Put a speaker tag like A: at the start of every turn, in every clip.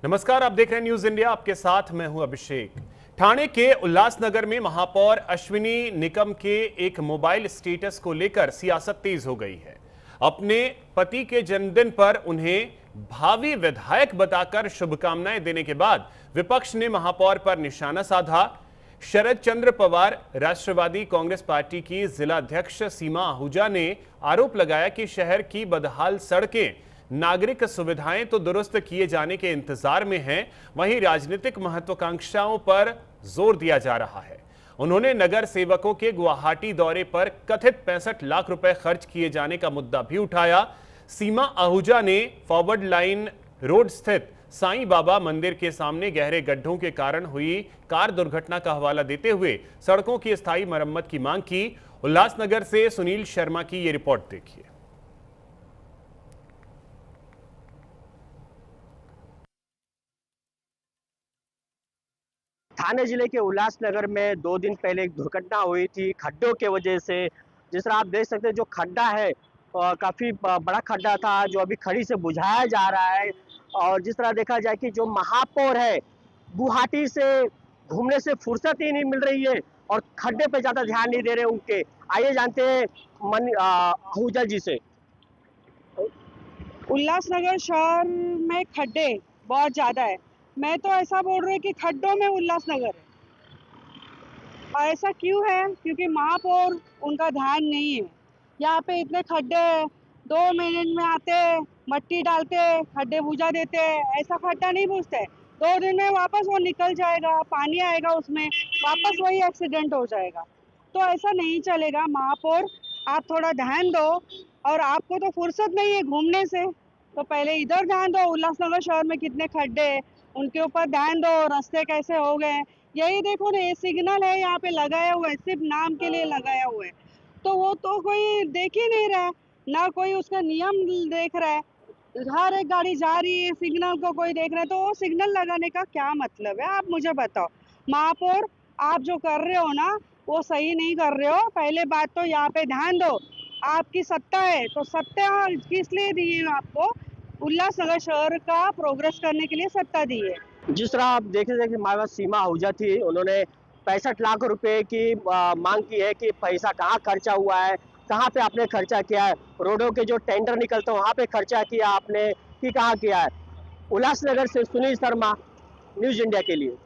A: नमस्कार, आप देख रहे हैं न्यूज इंडिया। आपके साथ मैं हूं अभिषेक। ठाणे के उल्लासनगर में महापौर अश्विनी निकम के एक मोबाइल स्टेटस को लेकर सियासत तेज हो गई है। अपने पति के जन्मदिन पर उन्हें भावी विधायक बताकर शुभकामनाएं देने के बाद विपक्ष ने महापौर पर निशाना साधा। शरद चंद्र पवार राष्ट्रवादी कांग्रेस पार्टी की जिला अध्यक्ष सीमा आहूजा ने आरोप लगाया कि शहर की बदहाल सड़कें नागरिक सुविधाएं तो दुरुस्त किए जाने के इंतजार में हैं, वहीं राजनीतिक महत्वाकांक्षाओं पर जोर दिया जा रहा है। उन्होंने नगर सेवकों के गुवाहाटी दौरे पर कथित 65 लाख रुपए खर्च किए जाने का मुद्दा भी उठाया। सीमा आहूजा ने फॉरवर्ड लाइन रोड स्थित साईं बाबा मंदिर के सामने गहरे गड्ढों के कारण हुई कार दुर्घटना का हवाला देते हुए सड़कों की स्थायी मरम्मत की मांग की। उल्लासनगर से सुनील शर्मा की ये रिपोर्ट देखिए।
B: थाने जिले के उल्लासनगर में 2 दिन पहले एक दुर्घटना हुई थी खड्डों के वजह से। जिस तरह आप देख सकते हैं, जो खड्डा है काफ़ी बड़ा खड्डा था, जो अभी खड़ी से बुझाया जा रहा है। और जिस तरह देखा जाए कि जो महापौर है, गुवाहाटी से घूमने से फुर्सत ही नहीं मिल रही है और खड्डे पे ज़्यादा ध्यान नहीं दे रहे उनके। आइए जानते हैं आहूजा जी से।
C: उल्लासनगर शहर में खड्डे बहुत ज़्यादा है। मैं तो ऐसा बोल रही हूँ कि खड्डों में उल्लासनगर है। और ऐसा क्यों है? क्योंकि महापौर उनका ध्यान नहीं है। यहाँ पे इतने खड्डे 2 मिनट में आते, मट्टी डालते, खड्डे बुझा देते। ऐसा खड्डा नहीं पूछते, 2 दिन में वापस वो निकल जाएगा, पानी आएगा उसमें, वापस वही एक्सीडेंट हो जाएगा। तो ऐसा नहीं चलेगा। महापौर, आप थोड़ा ध्यान दो। और आपको तो फुर्सत नहीं है घूमने से, तो पहले इधर ध्यान दो। उल्लासनगर शहर में कितने खड्डे हैं, उनके ऊपर ध्यान दो। रास्ते कैसे हो गए, यही देखो ना, ये सिग्नल है यहाँ पे लगाया हुआ है, सिर्फ नाम के लिए लगाया हुआ है। तो वो तो कोई देख ही नहीं रहा है, ना कोई उसका नियम देख रहा है। हर एक गाड़ी जा रही है, सिग्नल को कोई देख रहा है, तो वो सिग्नल लगाने का क्या मतलब है? आप मुझे बताओ। महापौर, आप जो कर रहे हो ना, वो सही नहीं कर रहे हो। पहले बात तो यहाँ पे ध्यान दो। आपकी सत्ता है, तो सत्ता किस लिए दी है आपको? उल्लासनगर शहर का प्रोग्रेस करने के लिए सत्ता दी है।
B: जिस तरह आप देख रहे थे कि हमारे पास सीमा आहूजा थी, उन्होंने 65 लाख रुपए की मांग की है कि पैसा कहाँ खर्चा हुआ है, कहाँ पे आपने खर्चा किया है, रोडों के जो टेंडर निकलते हैं वहाँ पे खर्चा किया आपने कि कहाँ किया है। उल्लासनगर से सुनील शर्मा, न्यूज इंडिया के लिए।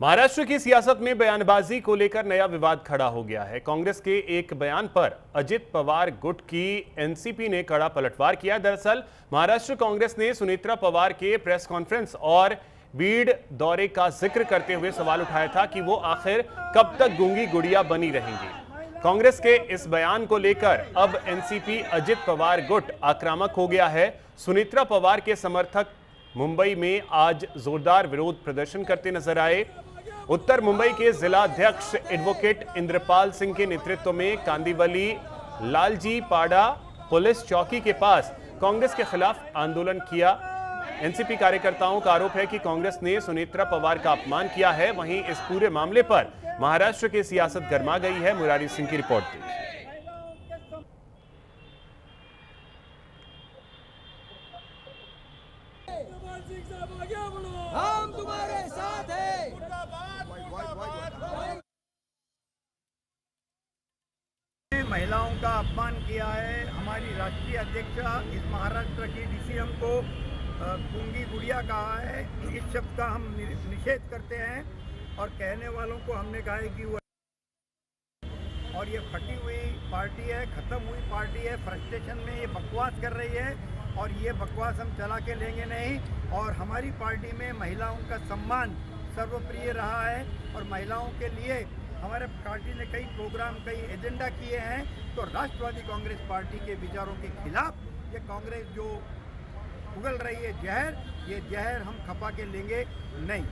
A: महाराष्ट्र की सियासत में बयानबाजी को लेकर नया विवाद खड़ा हो गया है। कांग्रेस के एक बयान पर अजित पवार गुट की एनसीपी ने कड़ा पलटवार किया। दरअसल महाराष्ट्र कांग्रेस ने सुनेत्रा पवार के प्रेस कॉन्फ्रेंस और बीड़ दौरे का जिक्र करते हुए सवाल उठाया था कि वो आखिर कब तक गूंगी गुड़िया बनी रहेंगी। कांग्रेस के इस बयान को लेकर अब एनसीपी अजित पवार गुट आक्रामक हो गया है। सुनेत्रा पवार के समर्थक मुंबई में आज जोरदार विरोध प्रदर्शन करते नजर आए। उत्तर मुंबई के जिला अध्यक्ष एडवोकेट इंद्रपाल सिंह के नेतृत्व में कांदिवली लालजी पाड़ा पुलिस चौकी के पास कांग्रेस के खिलाफ आंदोलन किया। एनसीपी कार्यकर्ताओं का आरोप है कि कांग्रेस ने सुनेत्रा पवार का अपमान किया है। वहीं इस पूरे मामले पर महाराष्ट्र की सियासत गर्मा गई है। मुरारी सिंह की रिपोर्ट देखिए।
D: हम तुम्हारे साथ हैं।
E: महिलाओं का अपमान किया है। हमारी राष्ट्रीय अध्यक्षा इस महाराष्ट्र की डीसीएम को गूंगी गुड़िया कहा है। इस शब्द का हम निषेध करते हैं और कहने वालों को हमने कहा है कि वो और ये फटी हुई पार्टी है, ख़त्म हुई पार्टी है। फ्रस्ट्रेशन में ये बकवास कर रही है और ये बकवास हम चला के लेंगे नहीं। और हमारी पार्टी में महिलाओं का सम्मान सर्वप्रिय रहा है और महिलाओं के लिए हमारे पार्टी ने कई प्रोग्राम, कई एजेंडा किए हैं। तो राष्ट्रवादी कांग्रेस पार्टी के विचारों के खिलाफ ये कांग्रेस जो उगल रही है जहर, ये जहर हम खपा के लेंगे नहीं।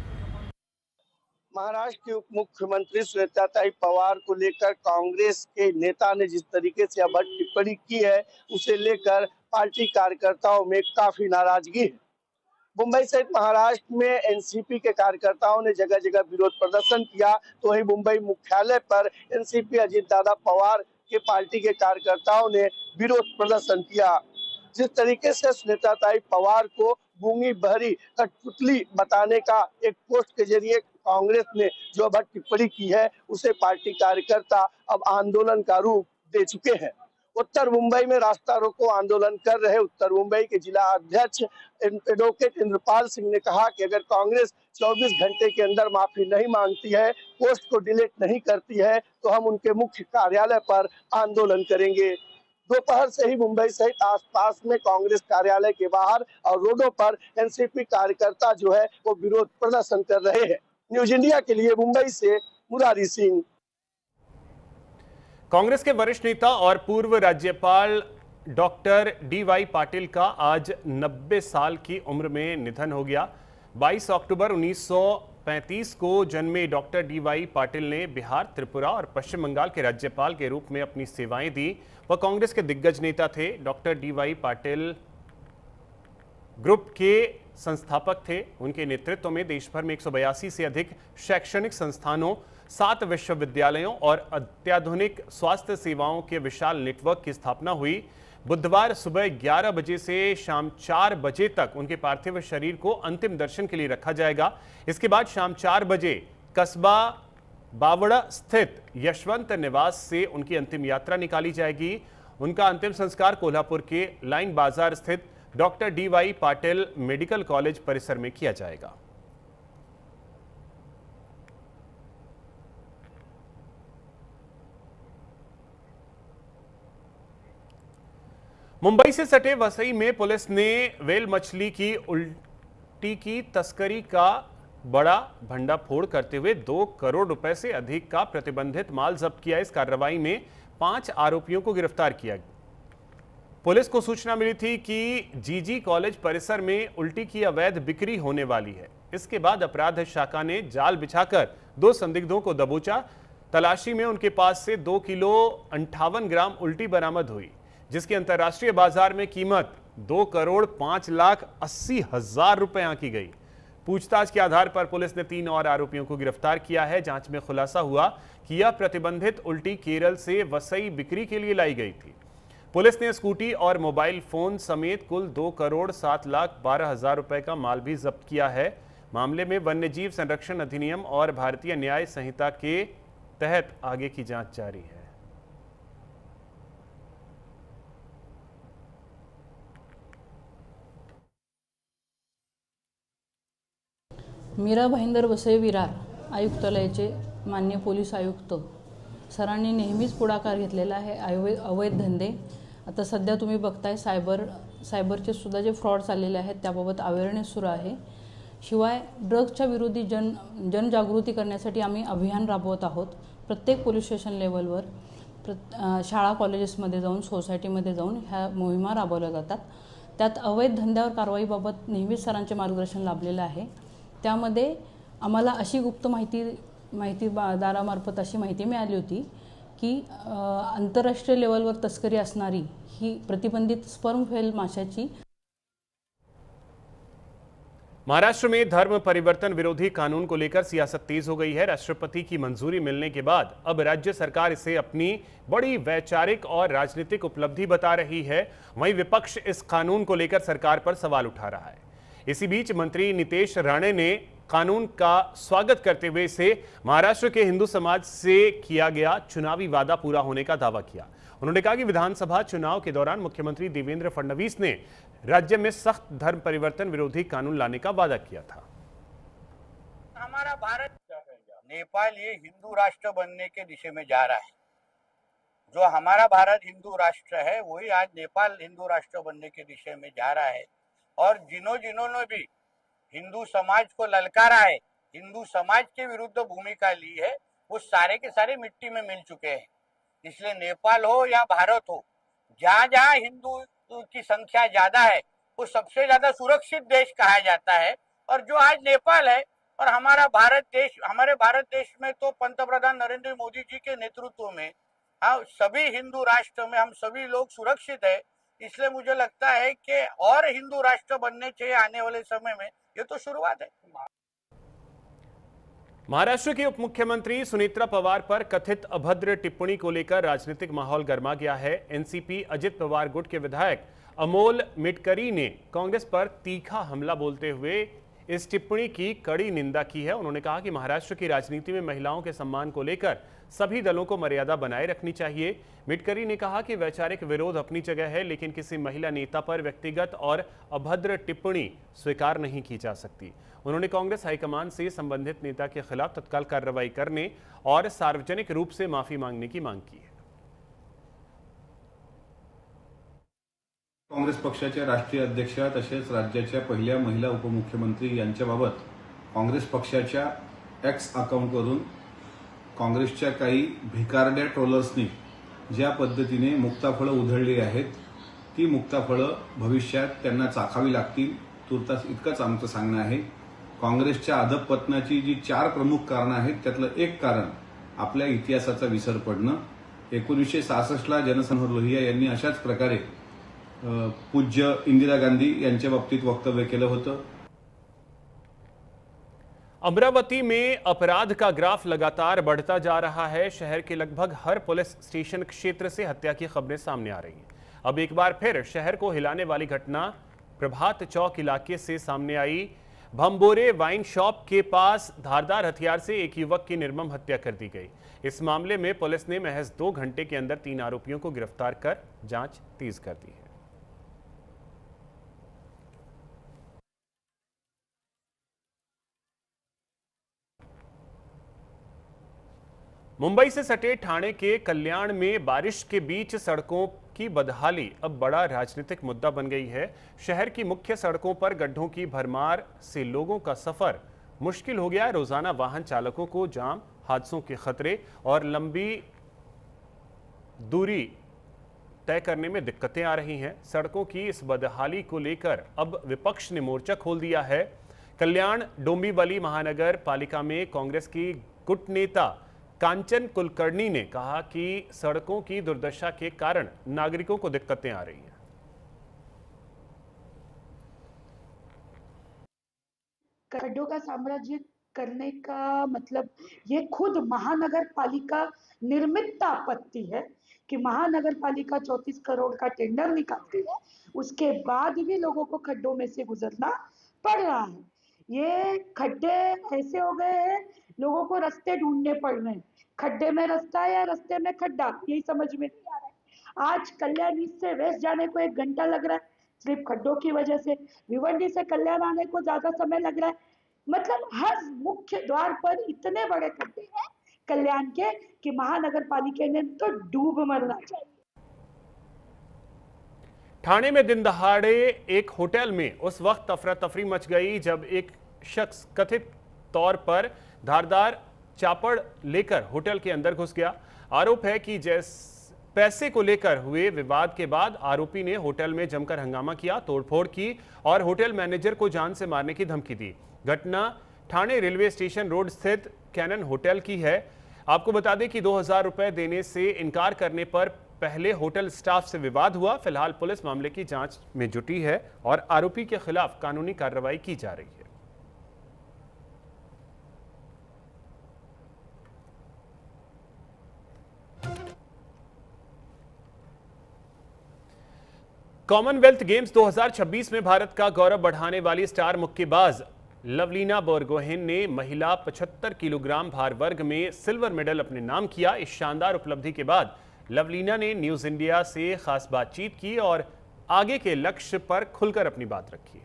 F: महाराष्ट्र के उप मुख्यमंत्री सुनेत्रा पवार को लेकर कांग्रेस के नेता ने जिस तरीके से अब टिप्पणी की है, उसे लेकर पार्टी कार्यकर्ताओं में काफी नाराजगी है। मुंबई सहित महाराष्ट्र में एनसीपी के कार्यकर्ताओं ने जगह जगह विरोध प्रदर्शन किया, तो वहीं मुंबई मुख्यालय पर एनसीपी अजित दादा पवार के पार्टी के कार्यकर्ताओं ने विरोध प्रदर्शन किया। जिस तरीके से सुनीता पवार को गूंगी बहरी कठपुतली बताने का एक पोस्ट के जरिए कांग्रेस ने जो अब टिप्पणी की है, उसे पार्टी कार्यकर्ता अब आंदोलन का रूप दे चुके हैं। उत्तर मुंबई में रास्ता रोको आंदोलन कर रहे उत्तर मुंबई के जिला अध्यक्ष एडवोकेट इंद्रपाल सिंह ने कहा कि अगर कांग्रेस 24 घंटे के अंदर माफी नहीं मांगती है, पोस्ट को डिलीट नहीं करती है, तो हम उनके मुख्य कार्यालय पर आंदोलन करेंगे। दोपहर से ही मुंबई सहित आसपास में कांग्रेस कार्यालय के बाहर और रोडों पर एनसीपी कार्यकर्ता जो है वो विरोध प्रदर्शन कर रहे हैं। न्यूज इंडिया के लिए मुंबई से मुरारी सिंह।
A: कांग्रेस के वरिष्ठ नेता और पूर्व राज्यपाल डॉक्टर डी.वाई. पाटिल का आज 90 साल की उम्र में निधन हो गया। 22 अक्टूबर 1935 को जन्मे डॉक्टर डी.वाई. पाटिल ने बिहार, त्रिपुरा और पश्चिम बंगाल के राज्यपाल के रूप में अपनी सेवाएं दी। वह कांग्रेस के दिग्गज नेता थे। Doctor D.Y.. पाटिल ग्रुप के संस्थापक थे। उनके नेतृत्व में देश भर में 182 से अधिक शैक्षणिक संस्थानों, 7 विश्वविद्यालयों और अत्याधुनिक स्वास्थ्य सेवाओं के विशाल नेटवर्क की स्थापना हुई। बुधवार सुबह 11 बजे से शाम 4 बजे तक उनके पार्थिव शरीर को अंतिम दर्शन के लिए रखा जाएगा। इसके बाद शाम 4 बजे कस्बा बावड़ा स्थित यशवंत निवास से उनकी अंतिम यात्रा निकाली जाएगी। उनका अंतिम संस्कार कोल्हापुर के लाइन बाजार स्थित doctor D.Y.. Patil medical college परिसर में किया जाएगा। मुंबई से सटे वसई में पुलिस ने व्हेल मछली की उल्टी की तस्करी का बड़ा भंडाफोड़ करते हुए 2 करोड़ रुपए से अधिक का प्रतिबंधित माल जब्त किया। इस कार्रवाई में 5 आरोपियों को गिरफ्तार किया। पुलिस को सूचना मिली थी कि जीजी कॉलेज परिसर में उल्टी की अवैध बिक्री होने वाली है। इसके बाद अपराध शाखा ने जाल बिछाकर 2 संदिग्धों को दबोचा। तलाशी में उनके पास से 2 किलो 58 ग्राम उल्टी बरामद हुई, जिसकी अंतर्राष्ट्रीय बाजार में कीमत 2 करोड़ 5,80,000 रुपए आंकी गई। पूछताछ के आधार पर पुलिस ने 3 और आरोपियों को गिरफ्तार किया है। जांच में खुलासा हुआ कि यह प्रतिबंधित उल्टी केरल से वसई बिक्री के लिए लाई गई थी। पुलिस ने स्कूटी और मोबाइल फोन समेत कुल 2 करोड़ 7,12,000 रुपए का माल भी जब्त किया है। मामले में वन्यजीव संरक्षण अधिनियम और भारतीय न्याय संहिता के तहत आगे की जांच जारी है।
G: मीरा भाईंदर वसई विरार आयुक्तालयाचे माननीय पोलीस आयुक्त सरांनी नेहमीच पुढाकार घेतलेला आहे। अवैध धंदे आता सध्या तुम्ही बघताय सायबरचे सुद्धा जे फ्रॉड चाललेले आहेत त्याबाबत अवेअरनेस सुरू आहे। शिवाय ड्रग्सच्या विरोधी जनजागृती करण्यासाठी आम्ही अभियान राबवत आहोत। प्रत्येक पोलीस स्टेशन लेवलवर शाळा कॉलेजेसमध्ये जाऊन सोसायटीमध्ये जाऊन ह्या मोहिमा राबवल्या जातात। त्यात अवैध धंद्यावर कारवाईबाबत नेहमीच सरांचे मार्गदर्शन लाभलेलं आहे। त्यामध्ये आम्हाला अशी गुप्त माहितीदारामार्फत अशी माहिती मिळाली होती की आंतरराष्ट्रीय लेवलवर तस्करी असणारी ही प्रतिबंधित स्पर्म व्हेल माशाची।
A: महाराष्ट्र में धर्म परिवर्तन विरोधी कानून को लेकर सियासत तेज हो गई है। राष्ट्रपति की मंजूरी मिलने के बाद अब राज्य सरकार इसे अपनी बड़ी वैचारिक और राजनीतिक उपलब्धि बता रही है। वहीं विपक्ष इस कानून को लेकर सरकार पर सवाल उठा रहा है। इसी बीच मंत्री नितेश राणे ने कानून का स्वागत करते हुए इसे महाराष्ट्र के हिंदू समाज से किया गया चुनावी वादा पूरा होने का दावा किया। उन्होंने कहा कि विधानसभा चुनाव के दौरान मुख्यमंत्री देवेंद्र फडणवीस ने राज्य में सख्त धर्म परिवर्तन विरोधी कानून लाने का वादा किया था।
E: हमारा भारत, नेपाल ये हिंदू राष्ट्र बनने के दिशा में जा रहा है। जो हमारा भारत हिंदू राष्ट्र है वही आज नेपाल हिंदू राष्ट्र बनने के दिशा में जा रहा है। और जिन्होंने भी हिंदू समाज को ललकारा है, हिंदू समाज के विरुद्ध भूमिका ली है, वो सारे के सारे मिट्टी में मिल चुके हैं। इसलिए नेपाल हो या भारत हो, जहाँ जहाँ हिंदू की संख्या ज्यादा है वो सबसे ज्यादा सुरक्षित देश कहा जाता है। और जो आज नेपाल है और हमारे भारत देश में तो पंतप्रधान नरेंद्र मोदी जी के नेतृत्व में सभी हिंदू राष्ट्र में हम सभी लोग सुरक्षित है। इसलिए मुझे लगता है कि और हिंदू राष्ट्र बनने चाहिए आने वाले समय में। ये तो शुरुआत है।
A: महाराष्ट्र के उप मुख्यमंत्री सुनीत्रा पवार पर कथित अभद्र टिप्पणी को लेकर राजनीतिक माहौल गर्मा गया है। एनसीपी अजित पवार गुट के विधायक अमोल मिटकरी ने कांग्रेस पर तीखा हमला बोलते हुए इस टिप्पणी की कड़ी निंदा की है। उन्होंने कहा कि महाराष्ट्र की राजनीति में महिलाओं के सम्मान को लेकर सभी दलों को मर्यादा बनाए रखनी चाहिए। मिटकरी ने कहा कि वैचारिक विरोध अपनी जगह है, लेकिन किसी महिला नेता पर व्यक्तिगत और अभद्र टिप्पणी स्वीकार नहीं की जा सकती। उन्होंने कांग्रेस हाईकमान से संबंधित नेता के खिलाफ तत्काल कार्रवाई करने और सार्वजनिक रूप से माफी मांगने की मांग की है।
H: काँग्रेस पक्षाच्या राष्ट्रीय अध्यक्षा तसेच राज्याच्या पहिल्या महिला उपमुख्यमंत्री यांच्याबाबत काँग्रेस पक्षाच्या एक्स अकाउंटवरून काँग्रेसच्या काही भिकारड्या ट्रोलर्सनी ज्या पद्धतीने मुक्ताफळं उधळली आहेत ती मुक्ताफळं भविष्यात त्यांना चाखावी लागतील, तुर्तास इतकंच आमचं सांगणं आहे। काँग्रेसच्या अधपतनाची जी 4 प्रमुख कारणं आहेत त्यातलं एक कारण आपल्या इतिहासाचा विसर पडणं। 1966ला जनसंघ लोहिया यांनी अशाच प्रकारे पूज्य इंदिरा गांधी यांच्या बाबतीत वक्तव्य केलं होतं।
A: अमरावती में अपराध का ग्राफ लगातार बढ़ता जा रहा है। शहर के लगभग हर पुलिस स्टेशन क्षेत्र से हत्या की खबरें सामने आ रही हैं। अब एक बार फिर शहर को हिलाने वाली घटना प्रभात चौक इलाके से सामने आई। भंबोरे वाइन शॉप के पास धारदार हथियार से एक युवक की निर्मम हत्या कर दी गई। इस मामले में पुलिस ने महज 2 घंटे के अंदर 3 आरोपियों को गिरफ्तार कर जांच तेज कर दी है। मुंबई से सटे ठाणे के कल्याण में बारिश के बीच सड़कों की बदहाली अब बड़ा राजनीतिक मुद्दा बन गई है। शहर की मुख्य सड़कों पर गड्ढों की भरमार से लोगों का सफर मुश्किल हो गया है। रोजाना वाहन चालकों को जाम, हादसों के खतरे और लंबी दूरी तय करने में दिक्कतें आ रही हैं। सड़कों की इस बदहाली को लेकर अब विपक्ष ने मोर्चा खोल दिया है। कल्याण डोंबिवली महानगर पालिका में कांग्रेस की गुट नेता कांचन कुलकर्णी ने कहा कि सड़कों की दुर्दशा के कारण नागरिकों को दिक्कतें आ रही हैं।
I: खड्डों का साम्राज्य करने का मतलब ये खुद महानगर पालिका निर्मित आपत्ति है कि महानगर पालिका 34 करोड़ का टेंडर निकालती है, उसके बाद भी लोगों को खड्डों में से गुजरना पड़ रहा है। ये खड्डे ऐसे हो गए हैं, लोगों को रास्ते ढूंढने पड़ रहे हैं। खड्डे में रास्ता या रास्ते में खड्डा, यही समझ में नहीं आ रहा है। आज कल्याण ईस्ट से वेस्ट जाने को 1 घंटा लग रहा है सिर्फ खड्डों की वजह से। भिवंडी से कल्याण आने को ज्यादा समय लग रहा है। मतलब हर मुख्य द्वार पर इतने बड़े खड्डे हैं कल्याण के कि महानगर पालिका ने तो डूब मरना चाहिए।
A: ठाणे में दिन दहाड़े एक होटल में उस वक्त अफरा तफरी मच गई जब एक शख्स कथित तौर पर धारदार चापड़ लेकर होटल के अंदर घुस गया। आरोप है कि पैसे को लेकर हुए विवाद के बाद आरोपी ने होटल में जमकर हंगामा किया, तोड़फोड़ की और होटल मैनेजर को जान से मारने की धमकी दी। घटना ठाणे रेलवे स्टेशन रोड स्थित कैनन होटल की है। आपको बता दें कि 2000 रुपए देने से इनकार करने पर पहले होटल स्टाफ से विवाद हुआ। फिलहाल पुलिस मामले की जांच में जुटी है और आरोपी के खिलाफ कानूनी कार्रवाई की जा रही है। कॉमनवेल्थ गेम्स 2026 में भारत का गौरव बढ़ाने वाली स्टार मुक्केबाज लवलीना बोरगोहेन ने महिला 75 किलोग्राम भार वर्ग में सिल्वर मेडल अपने नाम किया। इस शानदार उपलब्धि के बाद लवलीना ने न्यूज इंडिया से खास बातचीत की और आगे के लक्ष्य पर खुलकर अपनी बात रखी।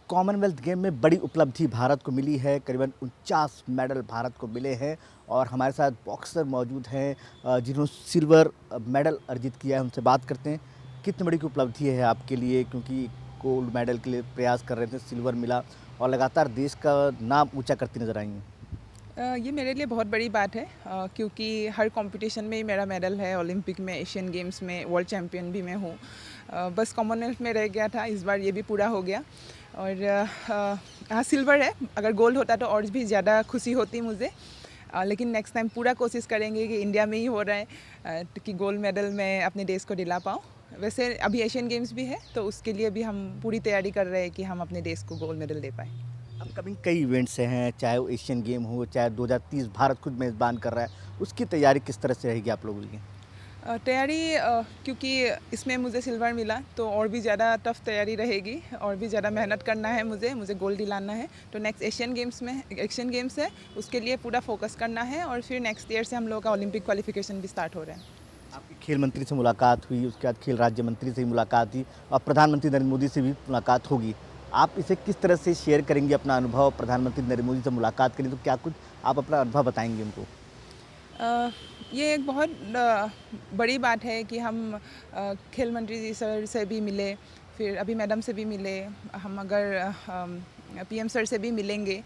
J: कॉमनवेल्थ गेम में बड़ी उपलब्धि भारत को मिली है। करीबन 49 मेडल भारत को मिले हैं और हमारे साथ बॉक्सर मौजूद हैं जिन्होंने सिल्वर मेडल अर्जित किया है। उनसे बात करते हैं कितनी बड़ी उपलब्धि है आपके लिए, क्योंकि गोल्ड मेडल के लिए प्रयास कर रहे थे, सिल्वर मिला और लगातार देश का नाम ऊंचा करती नजर आई हैं।
K: ये मेरे लिए बहुत बड़ी बात है क्योंकि हर कंपटीशन में ही मेरा मेडल है। ओलंपिक में, एशियन गेम्स में, वर्ल्ड चैम्पियन भी मैं हूँ। बस कॉमनवेल्थ में रह गया था, इस बार ये भी पूरा हो गया। और हाँ, सिल्वर है, अगर गोल्ड होता तो और भी ज़्यादा खुशी होती मुझे। लेकिन नेक्स्ट टाइम पूरा कोशिश करेंगे कि इंडिया में ही हो रहा है कि गोल्ड मेडल मैं अपने देश को दिला पाऊँ। वैसे अभी एशियन गेम्स भी है तो उसके लिए भी हम पूरी तैयारी कर रहे हैं कि हम अपने देश को गोल्ड मेडल दे पाएँ।
J: अपकमिंग कई इवेंट्स हैं, चाहे वो एशियन गेम हो, चाहे 2030 भारत खुद मेज़बान कर रहा है, उसकी तैयारी किस तरह से रहेगी आप लोगों की?
K: तैयारी क्योंकि इसमें मुझे सिल्वर मिला तो और भी ज़्यादा टफ तैयारी रहेगी और भी ज़्यादा मेहनत करना है मुझे गोल्ड दिलाना है। तो नेक्स्ट एशियन गेम्स है, उसके लिए पूरा फोकस करना है और फिर नेक्स्ट ईयर से हम लोगों का ओलंपिक क्वालिफिकेशन भी स्टार्ट हो रहा है।
J: आपकी खेल मंत्री से मुलाकात हुई, उसके बाद खेल राज्य मंत्री से भी मुलाकात हुई और प्रधानमंत्री नरेंद्र मोदी से भी मुलाकात होगी। आप इसे किस तरह से शेयर करेंगे अपना अनुभव? प्रधानमंत्री नरेंद्र मोदी से मुलाकात करें तो क्या कुछ आप अपना अनुभव बताएंगे उनको?
K: ये एक बहुत बड़ी बात है कि हम खेल मंत्री जी सर से भी मिले, फिर अभी मैडम से भी मिले, हम अगर पीएम सर से भी मिलेंगे।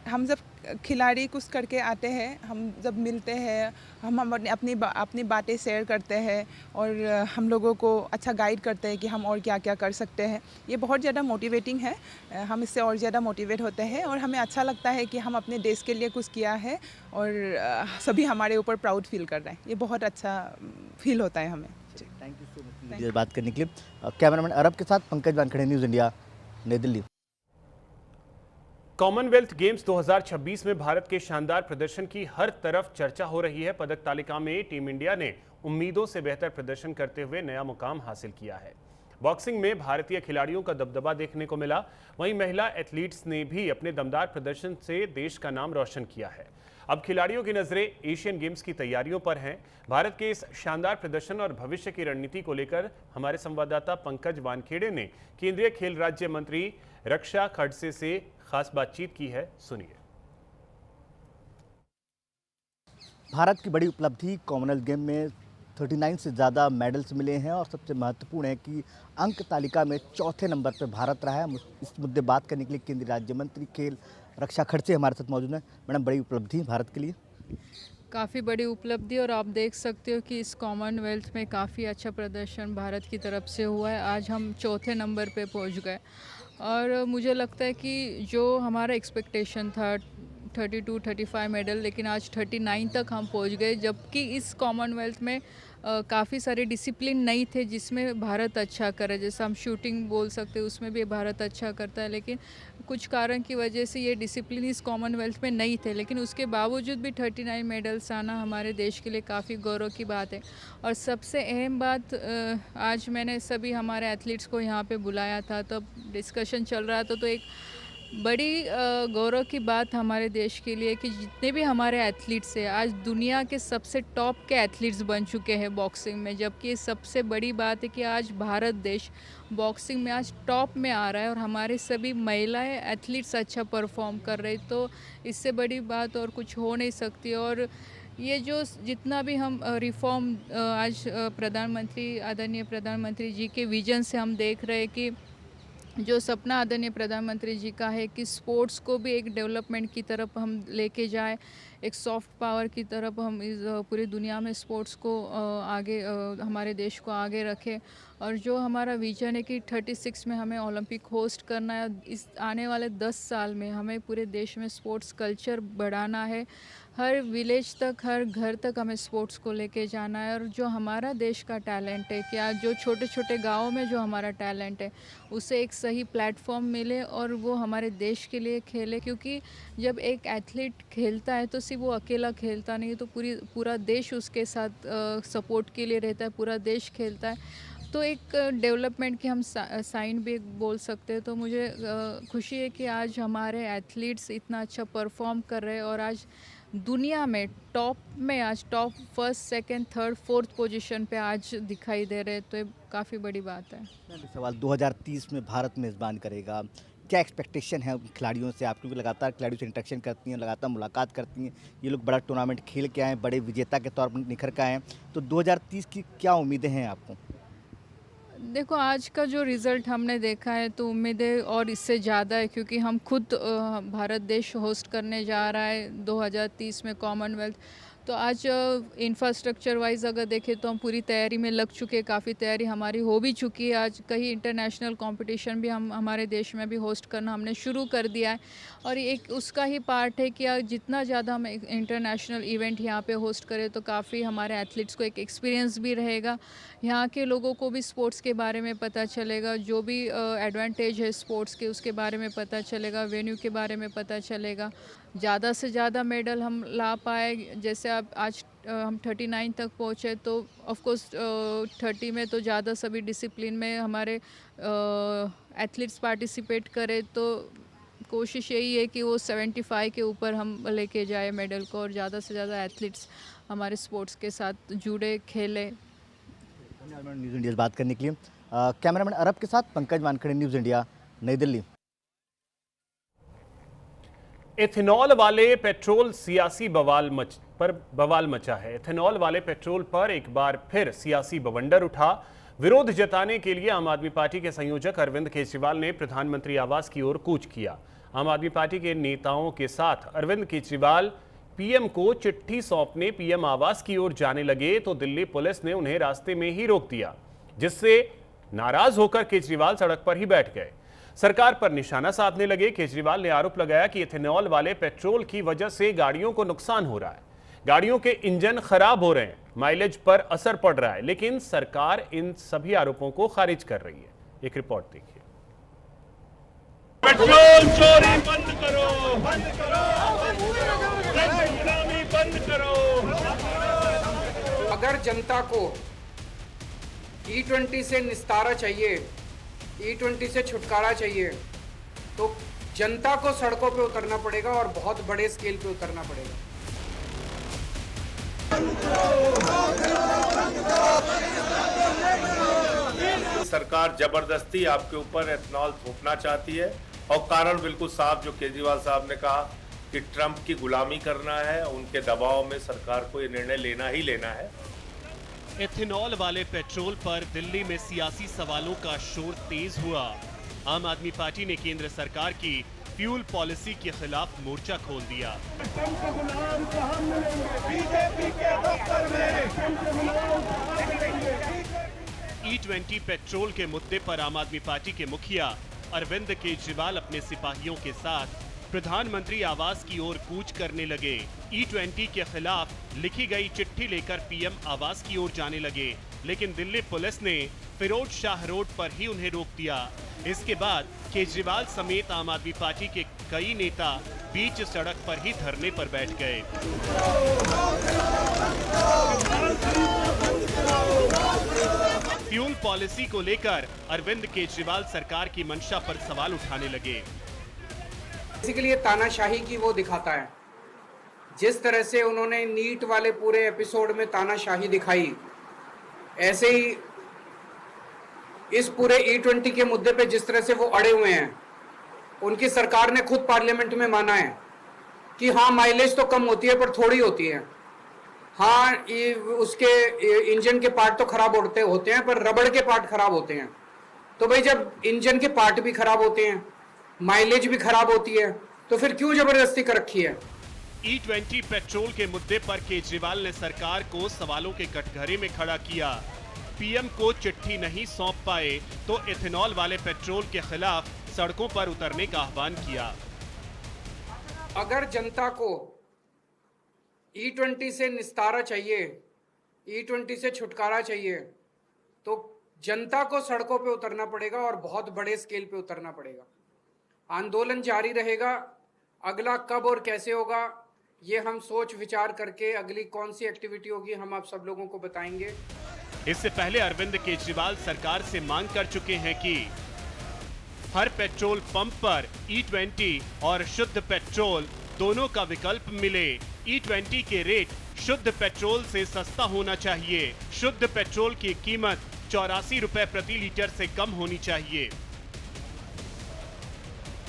K: हम जब खिलाड़ी कुछ करके आते हैं, हम जब मिलते हैं, हम अपनी बातें शेयर करते हैं और हम लोगों को अच्छा गाइड करते हैं कि हम और क्या क्या कर सकते हैं। ये बहुत ज़्यादा मोटिवेटिंग है, हम इससे और ज़्यादा मोटिवेट होते हैं और हमें अच्छा लगता है कि हम अपने देश के लिए कुछ किया है और सभी हमारे ऊपर प्राउड फील कर रहे हैं। ये बहुत अच्छा फील होता है हमें।
J: थैंक यू सो मच बात करने के लिए। कैमरामैन अरब के साथ पंकज वानखेड़े, न्यूज़ इंडिया, नई दिल्ली।
A: कॉमनवेल्थ गेम्स 2026 में भारत के शानदार प्रदर्शन की हर तरफ चर्चा हो रही है। पदक तालिका में टीम इंडिया ने उम्मीदों से बेहतर प्रदर्शन करते हुए नया मुकाम हासिल किया है। बॉक्सिंग में भारतीय खिलाड़ियों का दबदबा देखने को मिला, वहीं महिला एथलीट्स ने भी अपने दमदार प्रदर्शन से देश का नाम रोशन किया है। अब खिलाड़ियों की नजरें एशियन गेम्स की तैयारियों पर हैं। भारत के इस शानदार प्रदर्शन और भविष्य की रणनीति को लेकर हमारे संवाददाता पंकज वानखेड़े ने केंद्रीय खेल राज्य मंत्री रक्षा खड़से से खास बातचीत की है, सुनिए।
J: भारत की बड़ी उपलब्धि कॉमनवेल्थ गेम में 39 से ज़्यादा मेडल्स मिले हैं और सबसे महत्वपूर्ण है कि अंक तालिका में चौथे नंबर पर भारत रहा है। इस मुद्दे बात करने के लिए केंद्रीय राज्य मंत्री खेल रक्षा खड़से हमारे साथ मौजूद हैं। मैडम, बड़ी उपलब्धि भारत के लिए?
G: काफ़ी बड़ी उपलब्धि और आप देख सकते हो कि इस कॉमनवेल्थ में काफ़ी अच्छा प्रदर्शन भारत की तरफ से हुआ है। आज हम चौथे नंबर पे पहुंच गए और मुझे लगता है कि जो हमारा एक्सपेक्टेशन था 32-35 मेडल, लेकिन आज 39 तक हम पहुंच गए। जबकि इस कॉमनवेल्थ में काफ़ी सारे डिसिप्लिन नहीं थे जिसमें भारत अच्छा करे। जैसे हम शूटिंग बोल सकते हैं, उसमें भी भारत अच्छा करता है, लेकिन कुछ कारण की वजह से ये डिसिप्लिन इस कॉमनवेल्थ में नहीं थे। लेकिन उसके बावजूद भी 39 मेडल्स आना हमारे देश के लिए काफ़ी गौरव की बात है। और सबसे अहम बात, आज मैंने सभी हमारे एथलीट्स को यहाँ पे बुलाया था, तब डिस्कशन चल रहा था, तो एक बड़ी गौरव की बात हमारे देश के लिए कि जितने भी हमारे एथलीट्स हैं आज दुनिया के सबसे टॉप के एथलीट्स बन चुके हैं बॉक्सिंग में। जबकि सबसे बड़ी बात है कि आज भारत देश बॉक्सिंग में आज टॉप में आ रहा है और हमारे सभी महिलाएं एथलीट्स अच्छा परफॉर्म कर रही, तो इससे बड़ी बात और कुछ हो नहीं सकती। और ये जो जितना भी हम रिफॉर्म आज प्रधानमंत्री आदरणीय प्रधानमंत्री जी के विजन से हम देख रहे हैं कि जो सपना आदरणीय प्रधानमंत्री जी का है कि स्पोर्ट्स को भी एक डेवलपमेंट की तरफ हम लेके जाए, एक सॉफ्ट पावर की तरफ हम इस पूरी दुनिया में स्पोर्ट्स को आगे हमारे देश को आगे रखें। और जो हमारा विजन है कि 36 में हमें ओलंपिक होस्ट करना है, इस आने वाले 10 साल में हमें पूरे देश में स्पोर्ट्स कल्चर बढ़ाना है, हर विलेज तक, हर घर तक हमें स्पोर्ट्स को लेके जाना है। और जो हमारा देश का टैलेंट है, क्या जो छोटे छोटे गाँव में जो हमारा टैलेंट है उसे एक सही प्लेटफॉर्म मिले और वो हमारे देश के लिए खेले। क्योंकि जब एक एथलीट खेलता है तो सिर्फ वो अकेला खेलता नहीं है, तो पूरा देश उसके साथ सपोर्ट के लिए रहता है, पूरा देश खेलता है, तो एक डेवलपमेंट की हम साइन भी बोल सकते हैं। तो मुझे खुशी है कि आज हमारे एथलीट्स इतना अच्छा परफॉर्म कर रहे हैं और आज दुनिया में टॉप में, आज top first, second, third, fourth position पे आज दिखाई दे रहे हैं, तो ये काफ़ी बड़ी बात है।
J: सवाल 2030 में भारत मेज़बान करेगा, क्या एक्सपेक्टेशन है खिलाड़ियों से आप? क्योंकि लगातार खिलाड़ियों से इंटरेक्शन करती हैं, लगातार मुलाकात करती हैं, ये लोग बड़ा टूर्नामेंट खेल के आए हैं, बड़े विजेता के तौर पर निखर के आए हैं, तो 2030 की क्या उम्मीदें हैं आपको?
G: देखो, आज का जो रिज़ल्ट हमने देखा है तो उम्मीदें और इससे ज़्यादा है, क्योंकि हम खुद भारत देश होस्ट करने जा रहा है 2030 में कॉमनवेल्थ। तो आज इंफ्रास्ट्रक्चर वाइज अगर देखें तो हम पूरी तैयारी में लग चुके हैं, काफ़ी तैयारी हमारी हो भी चुकी है। आज कई इंटरनेशनल कंपटीशन भी हम हमारे देश में भी होस्ट करना हमने शुरू कर दिया है और एक उसका ही पार्ट है कि जितना ज़्यादा हम इंटरनेशनल इवेंट यहाँ पे होस्ट करें तो काफ़ी हमारे एथलीट्स को एक एक्सपीरियंस भी रहेगा, यहाँ के लोगों को भी स्पोर्ट्स के बारे में पता चलेगा, जो भी एडवांटेज है स्पोर्ट्स के उसके बारे में पता चलेगा, वेन्यू के बारे में पता चलेगा। ज़्यादा से ज़्यादा मेडल हम ला पाए। जैसे अब आज हम 39 तक पहुँचे, तो ऑफ कोर्स 30 में तो ज़्यादा सभी डिसिप्लिन में हमारे एथलीट्स पार्टिसिपेट करें, तो कोशिश यही है कि वो 75 के ऊपर हम लेके जाए मेडल को, और ज़्यादा से ज़्यादा एथलीट्स हमारे स्पोर्ट्स के साथ जुड़े, खेले।
J: धन्यवाद मैडम न्यूज़ इंडिया से बात करने के लिए। कैमरामैन अरब के साथ पंकज वानखेड़े, न्यूज़ इंडिया, नई दिल्ली।
A: इथेनॉल वाले पेट्रोल सियासी बवाल मचा है। इथेनॉल वाले पेट्रोल पर एक बार फिर सियासी बवंडर उठा। विरोध जताने के लिए आम आदमी पार्टी के संयोजक अरविंद केजरीवाल ने प्रधानमंत्री आवास की ओर कूच किया। आम आदमी पार्टी के नेताओं के साथ अरविंद केजरीवाल पीएम को चिट्ठी सौंपने पीएम आवास की ओर जाने लगे, तो दिल्ली पुलिस ने उन्हें रास्ते में ही रोक दिया, जिससे नाराज होकर केजरीवाल सड़क पर ही बैठ गए। सरकार पर निशाना साधने लगे। केजरीवाल ने आरोप लगाया कि इथेनॉल वाले पेट्रोल की वजह से गाड़ियों को नुकसान हो रहा है, गाड़ियों के इंजन खराब हो रहे हैं, माइलेज पर असर पड़ रहा है, लेकिन सरकार इन सभी आरोपों को खारिज कर रही है। एक रिपोर्ट देखिए।
L: पेट्रोल चोरी बंद करो, बंद करो, गुलामी बंद करो।
M: अगर जनता को E20 से निस्तारा चाहिए, E20 से छुटकारा चाहिए, तो जनता को सड़कों पे उतरना पड़ेगा और बहुत बड़े स्केल पे उतरना पड़ेगा।
L: सरकार जबरदस्ती आपके ऊपर एथनॉल थोपना चाहती है, और कारण बिल्कुल साफ जो केजरीवाल साहब ने कहा कि ट्रंप की गुलामी करना है, उनके दबाव में सरकार को ये निर्णय लेना ही लेना है।
A: इथेनॉल वाले पेट्रोल पर दिल्ली में सियासी सवालों का शोर तेज हुआ। आम आदमी पार्टी ने केंद्र सरकार की फ्यूल पॉलिसी के खिलाफ मोर्चा खोल दिया। E20 पेट्रोल के मुद्दे पर आम आदमी पार्टी के मुखिया अरविंद केजरीवाल अपने सिपाहियों के साथ प्रधानमंत्री आवास की ओर कूच करने लगे। E20 के खिलाफ लिखी गई चिट्ठी लेकर पीएम आवास की ओर जाने लगे, लेकिन दिल्ली पुलिस ने फिरोज शाह रोड पर ही उन्हें रोक दिया। इसके बाद केजरीवाल समेत आम आदमी पार्टी के कई नेता बीच सड़क पर ही धरने पर बैठ गए। फ्यूल पॉलिसी को लेकर अरविंद केजरीवाल सरकार की मंशा पर सवाल उठाने लगे।
M: बेसिकली ये तानाशाही की वो दिखाता है। जिस तरह से उन्होंने नीट वाले पूरे एपिसोड में तानाशाही दिखाई, ऐसे ही इस पूरे E20 के मुद्दे पे जिस तरह से वो अड़े हुए हैं, उनकी सरकार ने खुद पार्लियामेंट में माना है कि हाँ माइलेज तो कम होती है पर थोड़ी होती है, हाँ उसके इंजन के पार्ट तो खराब होते हैं पर रबड़ के पार्ट खराब होते हैं। तो भाई जब इंजन के पार्ट भी खराब होते हैं, माइलेज भी खराब होती है, तो फिर क्यों जबरदस्ती कर रखी है।
A: E20 पेट्रोल के मुद्दे पर केजरीवाल ने सरकार को सवालों के कटघरे में खड़ा किया। पीएम को चिट्ठी नहीं सौंप पाए तो इथेनॉल वाले पेट्रोल के खिलाफ सड़कों पर उतरने का आह्वान किया।
M: अगर जनता को E20 से निस्तारा चाहिए, E20 से छुटकारा चाहिए, तो जनता को सड़कों पे उतरना पड़ेगा और बहुत बड़े स्केल पे उतरना पड़ेगा। आंदोलन जारी रहेगा। अगला कब और कैसे होगा ये हम सोच विचार करके अगली कौन सी एक्टिविटी होगी हम आप सब लोगों को बताएंगे।
A: इससे पहले अरविंद केजरीवाल सरकार से मांग कर चुके हैं कि हर पेट्रोल पंप पर E20 और शुद्ध पेट्रोल दोनों का विकल्प मिले। E20 के रेट शुद्ध पेट्रोल से सस्ता होना चाहिए। शुद्ध पेट्रोल की कीमत 84 रुपए प्रति लीटर से कम होनी चाहिए।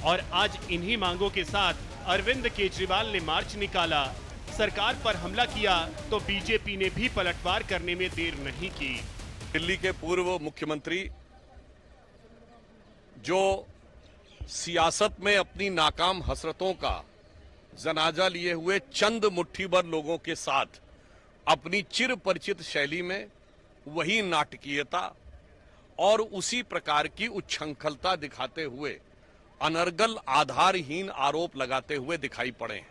A: और आज इन्हीं मांगों के साथ अरविंद केजरीवाल ने मार्च निकाला। सरकार पर हमला किया तो बीजेपी ने भी पलटवार करने में देर नहीं की।
N: दिल्ली के पूर्व मुख्यमंत्री जो सियासत में अपनी नाकाम हसरतों का जनाजा लिए हुए चंद मुट्ठी भर लोगों के साथ अपनी चिर परिचित शैली में वही नाटकीयता और उसी प्रकार की उच्छृंखलता दिखाते हुए अनर्गल आधारहीन आरोप लगाते हुए दिखाई पड़े हैं।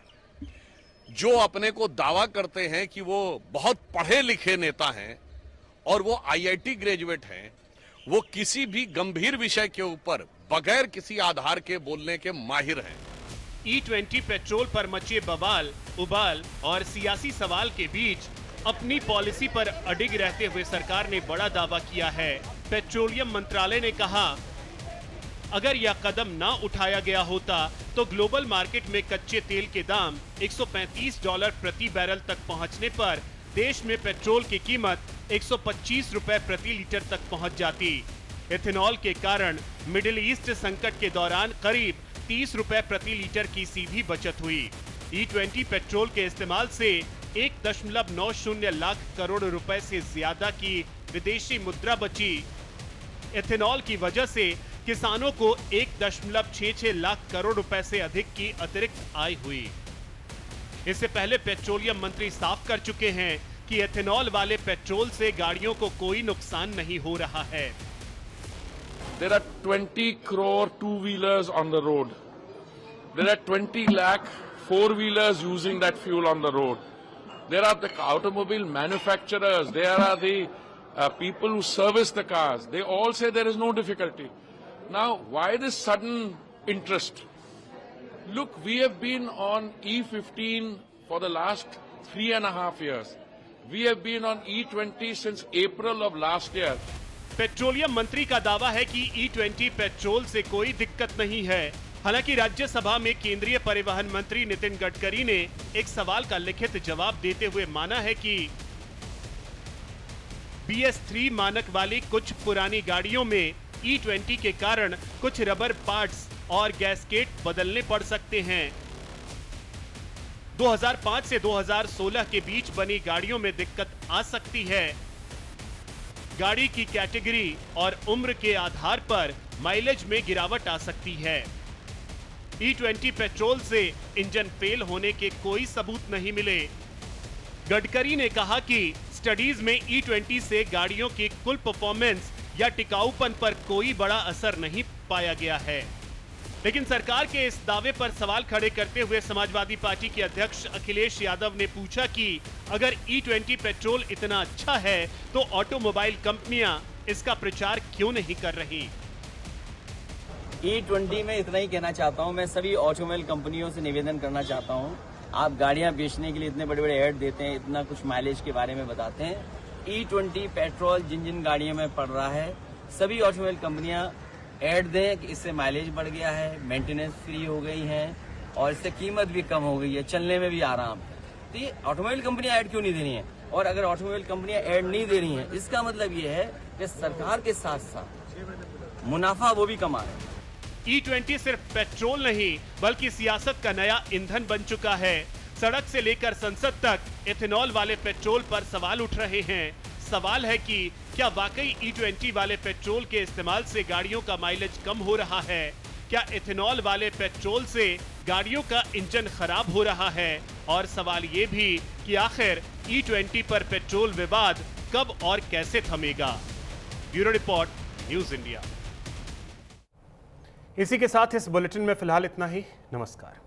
N: जो अपने को दावा करते हैं कि वो बहुत पढ़े लिखे नेता हैं और वो IIT ग्रेजुएट हैं, वो किसी भी गंभीर विषय के ऊपर बगैर किसी आधार के बोलने के माहिर हैं।
A: E20 पेट्रोल पर मचे बवाल, उबाल और सियासी सवाल के बीच अपनी पॉलिसी पर अडिग रहते हुए सरकार ने बड़ा दावा किया है। पेट्रोलियम मंत्रालय ने कहा, अगर यह कदम ना उठाया गया होता तो ग्लोबल मार्केट में कच्चे तेल के दाम $135 प्रति बैरल तक पहुंचने पर देश में पेट्रोल की कीमत ₹125 प्रति लीटर तक पहुंच जाती। एथेनॉल के कारण मिडिल ईस्ट संकट के दौरान करीब ₹30 प्रति लीटर की सीधी बचत हुई। E20 पेट्रोल के इस्तेमाल से 1.90 लाख करोड़ रुपए से ज्यादा की विदेशी मुद्रा बची। एथेनॉल की वजह से किसानों को 1.66 लाख करोड़ रुपए से अधिक की अतिरिक्त आय हुई। इससे पहले पेट्रोलियम मंत्री साफ कर चुके हैं कि एथेनॉल वाले पेट्रोल से गाड़ियों को कोई नुकसान नहीं हो रहा है।
O: There are 20 crore two-wheelers on the road. There are 20 lakh four-wheelers using that fuel on the road. There are the automobile manufacturers. There are the people who service the cars. They all say there is no difficulty. Now, why this sudden interest? Look, we have been on E15 for the last 3.5 years. We have been on E20 since April of last year.
A: Petroleum मंत्री का दावा है कि E20 petrol से कोई दिक्कत नहीं है। हालांकि राज्यसभा में केंद्रीय परिवहन मंत्री नितिन गडकरी ने एक सवाल का लिखित जवाब देते हुए माना है कि BS3 मानक वाली कुछ पुरानी गाड़ियों में E20 के कारण कुछ रबर पार्ट्स और गैस्केट बदलने पड़ सकते हैं। 2005 से 2016 के बीच बनी गाड़ियों में दिक्कत आ सकती है। गाड़ी की कैटेगरी और उम्र के आधार पर माइलेज में गिरावट आ सकती है। E20 पेट्रोल से इंजन फेल होने के कोई सबूत नहीं मिले। गडकरी ने कहा कि स्टडीज में E20 से गाड़ियों की कुल परफॉर्मेंस या टिकाऊपन पर कोई बड़ा असर नहीं पाया गया है। लेकिन सरकार के इस दावे पर सवाल खड़े करते हुए समाजवादी पार्टी के अध्यक्ष अखिलेश यादव ने पूछा कि अगर E20 पेट्रोल इतना अच्छा है तो ऑटोमोबाइल कंपनियां इसका प्रचार क्यों नहीं कर रही।
P: E20 में इतना ही कहना चाहता हूं, मैं सभी ऑटोमोबाइल कंपनियों से निवेदन करना चाहता हूं, आप गाड़ियां बेचने के लिए इतने बड़े बड़े ऐड देते हैं, इतना कुछ माइलेज के बारे में बताते हैं। E20 पेट्रोल जिन जिन गाड़ियों में पड़ रहा है, सभी ऑटोमोबाइल कंपनियां ऐड दें कि इससे माइलेज बढ़ गया है, मेंटेनेंस फ्री हो गई है और इससे कीमत भी कम हो गई है, चलने में भी आराम। तो ये ऑटोमोबाइल कंपनियां ऐड क्यों नहीं दे रही हैं? और अगर ऑटोमोबाइल कंपनियां ऐड नहीं दे रही हैं, इसका मतलब ये है कि सरकार के साथ साथ मुनाफा वो भी कमा रहे हैं।
A: E20 सिर्फ पेट्रोल नहीं बल्कि सियासत का नया ईंधन बन चुका है। सड़क से लेकर संसद तक एथेनॉल वाले पेट्रोल पर सवाल उठ रहे हैं। सवाल है कि क्या वाकई E20 वाले पेट्रोल के इस्तेमाल से गाड़ियों का माइलेज कम हो रहा है? क्या एथेनॉल वाले पेट्रोल से गाड़ियों का इंजन खराब हो रहा है? और सवाल ये भी कि आखिर E20 पर पेट्रोल विवाद कब और कैसे थमेगा? Bureau report, news India. इसी के साथ इस बुलेटिन में फिलहाल इतना ही। नमस्कार।